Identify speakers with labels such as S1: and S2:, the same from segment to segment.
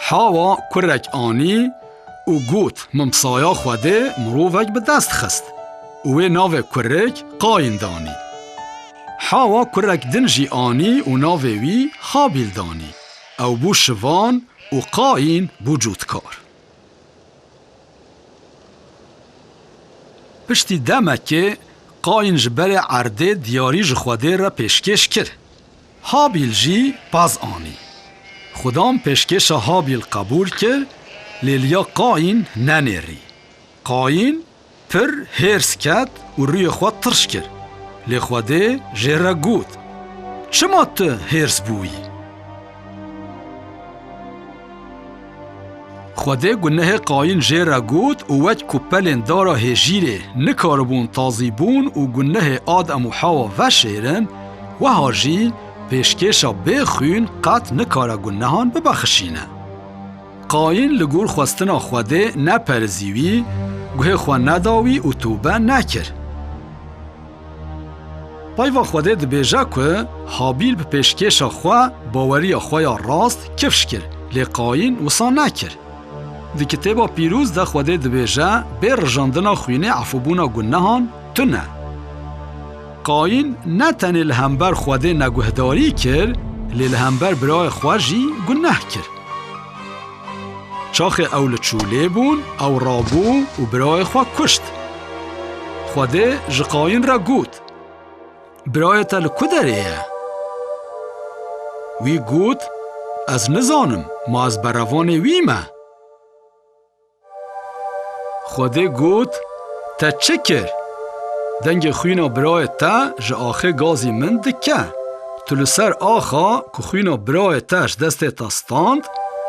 S1: حاوا کرک آنی و گوت ممسایا خوده مروفک به دست خست و ناو کرک قاین دانی. حاوا کرک دنجی آنی و ناو وی هابیل دانی او بو شوان و قاین بو جودکار. پشتی دمکه قاین جبر عرده دیاری جخوده را پیشکش کر. هابیل جی پاز آنی. خدام پیشکش هابیل قبول کر لیلیا قاین ننیری. قاین پر هرس کد و روی خود ترش کر. لی خوده جره گود چما تو هرس بویی؟ خوده گنه قاین جره گود و وچ کپلین دارا هجیره نکاربون تازیبون و گنه آدم و حوا و شیرن و هاجی پیشکشا بخوین قط نکارا گنهان ببخشینه. قاین لگور خواستنا خوده نپرزیوی گوه خواه نداوی و توبه نکر. پایوا خوده دبیجه که هابیل به پیشکشا خواه باوری خواه راست کفش کر لی قاین وصا نکر. دی کتابا پیروز ده خوده دبیجه بیر رجاندنا خوینه عفوبونا گنهان تو نه. قاین نه تنی لهمبر خوده نگوهداری کر لی لهمبر برای خواجی گنه کر. چاخ اول چوله بون او رابو و برای خواه کشت. خوده جقاین را گود برای تل کدریه؟ وی گود از نزانم ما از بروان ویمه. خوده گود تا چه کر؟ دنگ خوینا برای تا جا آخه گازی من دکه. تلو سر آخا که خوینا برای تاش دست تستاند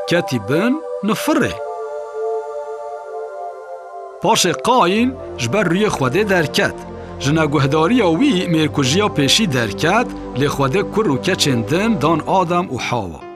S1: کتی بن نفره. پاش قاین جبر روی خوده درکت. جنگوهداری وی میرکوژیا پیشی درکت لی خوده کر و کچندن دان آدم و حاوا.